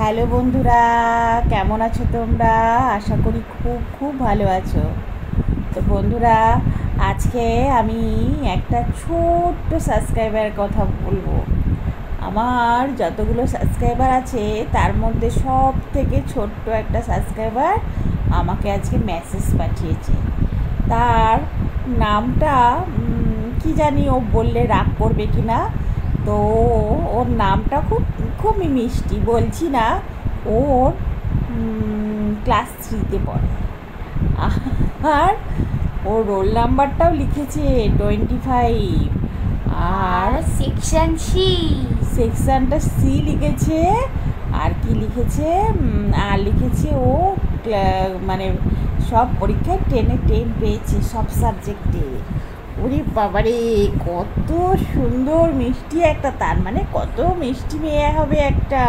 Hello বন্ধুরা, কেমন আছো তোমরা? আশা করি খুব খুব ভালো আছো। তো বন্ধুরা, আজকে আমি একটা ছোট্ট সাবস্ক্রাইবারের কথা বলবো। আমার যতগুলো সাবস্ক্রাইবার আছে তার মধ্যে সব থেকে ছোট্ট একটা সাবস্ক্রাইবার আমাকে আজকে মেসেজ পাঠিয়েছে। তার নামটা কি জানি, ও বললে রাগ করবে কি না। তো ওর নামটা খুব খুবই মিষ্টি, বলছি না। ওর ক্লাস 3-তে পড়ে। আর ওর রোল নাম্বারটাও লিখেছে 25। আর সেকশনটা সি লিখেছে। আর কি লিখেছে, আর লিখেছে ও মানে সব পরীক্ষায় 10 পেয়েছে, সব সাবজেক্টে। ওরে বাবারে, কত সুন্দর মিষ্টি একটা, তার মানে কত মিষ্টি মেয়ে হবে একটা।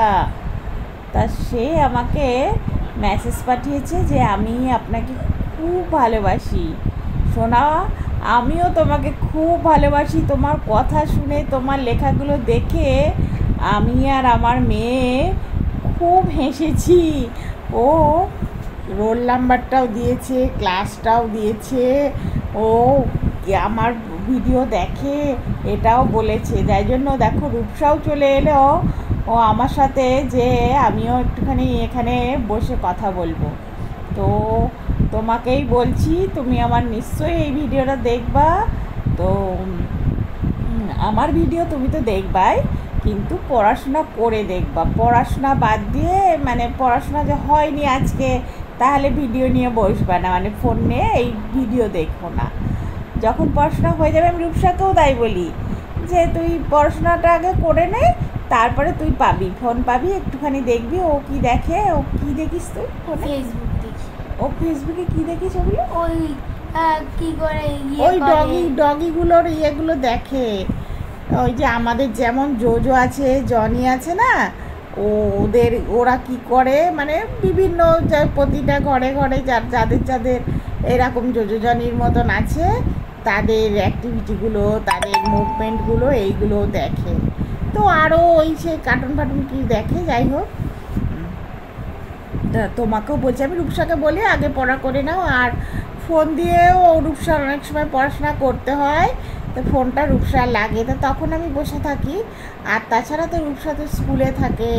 তা সে আমাকে মেসেজ পাঠিয়েছে যে আমি আপনাকে খুব ভালোবাসি সোনা, আমিও তোমাকে খুব ভালোবাসি। তোমার কথা শুনে, তোমার লেখাগুলো দেখে আমি আর আমার মেয়ে খুব হেসেছি। ও রোল নাম্বারটাও দিয়েছে, ক্লাসটাও দিয়েছে। ও আমার ভিডিও দেখে এটাও বলেছে। যাই জন্য দেখো, রূপসাও চলে এলো ও আমার সাথে, যে আমিও একটুখানি এখানে বসে কথা বলবো। তো তোমাকেই বলছি, তুমি আমার নিশ্চয়ই এই ভিডিওটা দেখবা। তো আমার ভিডিও তুমি তো দেখবাই, কিন্তু পড়াশোনা করে দেখবা। পড়াশোনা বাদ দিয়ে, মানে পড়াশোনা যে হয়নি আজকে তাহলে ভিডিও নিয়ে বসবা না, মানে ফোন নিয়ে এই ভিডিও দেখো না। যখন পড়াশোনা হয়ে যাবে, আমি রূপসাকেও তাই বলি যে তুই পড়াশোনাটা আগে করে নে, তারপরে তুই পাবি, ফোন পাবি, একটুখানি দেখবি ও কি দেখে। ও কি দেখিস তুই ফোনে? ফেসবুক দেখি। ও ফেসবুকে কি দেখিস ওগুলো? ওই কি করে ওই ডগিগুলোর ইয়েগুলো দেখে। ওই যে আমাদের যেমন জোজো আছে, জনি আছে না, ওরা কি করে, মানে বিভিন্ন প্রতিটা ঘরে ঘরে যাদের যাদের এরকম জোজো জনির মতন আছে, তাদের অ্যাক্টিভিটিগুলো, তাদের মুভমেন্টগুলো, এইগুলো দেখে। তো আরও ওই সে কার্টুন ফাটুন কি দেখে। যাই হোক, তোমাকেও বলছি, আমি রূপসাকে বলি আগে পড়া করে নাও। আর ফোন দিয়েও রূপসার অনেক সময় পড়াশোনা করতে হয়, তো ফোনটা রূপসার লাগে, তো তখন আমি বসে থাকি। আর তাছাড়া তো রূপসা তো স্কুলে থাকে,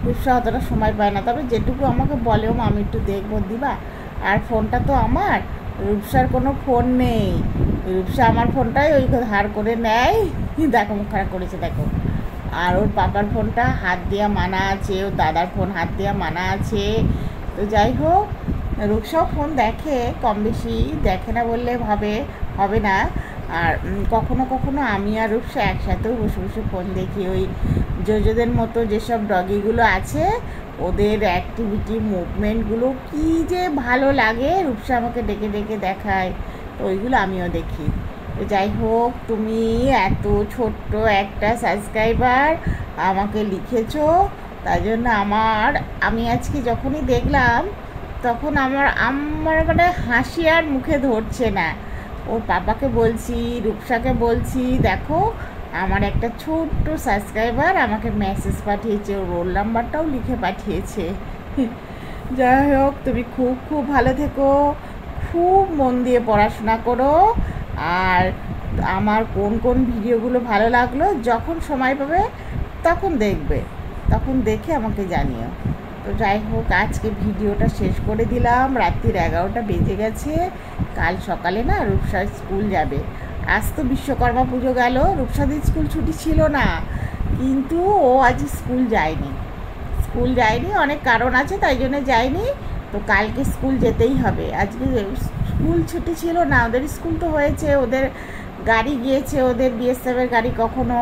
রূপসা অতটা সময় পায় না। তবে যেটুকু আমাকে বলেও আমি একটু দেখবো দিবা। আর ফোনটা তো আমার, রূপসার কোনো ফোন নেই। রূপসা আমার ফোনটাই ওই ধার করে নেয়। দেখো মুখ খারাপ করেছে, দেখো। আর ওর পাপার ফোনটা হাত দেওয়া মানা আছে, ওর দাদার ফোন হাত দেওয়া মানা আছে। তো যাই হোক, রূপসাও ফোন দেখে, কম বেশি দেখে না বললে হবে না। আর কখনো কখনো আমি আর রূপসা একসাথেও বসে বসে ফোন দেখি। ওই জোজোদের মতো যেসব ডগিগুলো আছে, ওদের অ্যাক্টিভিটি মুভমেন্টগুলো কী যে ভালো লাগে, রূপসা আমাকে ডেকে ডেকে দেখায়, তো ওইগুলো আমিও দেখি। তো যাই হোক, তুমি এত ছোট্ট একটা সাবস্ক্রাইবার আমাকে লিখেছো, তাই জন্য আমি আজকে যখনই দেখলাম, তখন আমার মানে হাসি আর মুখে ধরছে না। ওর পাপাকে বলছি, রূপসাকে বলছি, দেখো আমার একটা ছোট্ট সাবস্ক্রাইবার আমাকে মেসেজ পাঠিয়েছে, ওর রোল নাম্বারটাও লিখে পাঠিয়েছে। যাই হোক, তুমি খুব খুব ভালো থেকো, খুব মন দিয়ে পড়াশোনা করো। আর আমার কোন কোন ভিডিওগুলো ভালো লাগলো, যখন সময় পাবে তখন দেখবে, তখন দেখে আমাকে জানিও। তো যাই হোক, আজকে ভিডিওটা শেষ করে দিলাম। রাত্রির 11টা বেজে গেছে। কাল সকালে না রূপসা স্কুল যাবে। আজ তো বিশ্বকর্মা পুজো গেল, রূপসাদের স্কুল ছুটি ছিল না, কিন্তু ও আজ স্কুল যায়নি, অনেক কারণ আছে, তাই জন্য যায়নি। তো কালকে স্কুল যেতেই হবে। আজকে স্কুল ছুটি ছিল না, ওদের স্কুল তো হয়েছে, ওদের গাড়ি গিয়েছে, ওদের বিএসএফের গাড়ি কখনো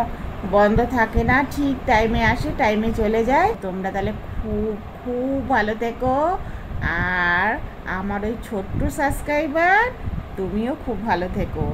বন্ধ থাকে না, ঠিক টাইমে আসে, টাইমে চলে যায়। তোমরা তাহলে খুব খুব ভালো থেকো। আর আমার ওই ছোট্ট সাবস্ক্রাইবার, তুমিও খুব ভালো থেকো।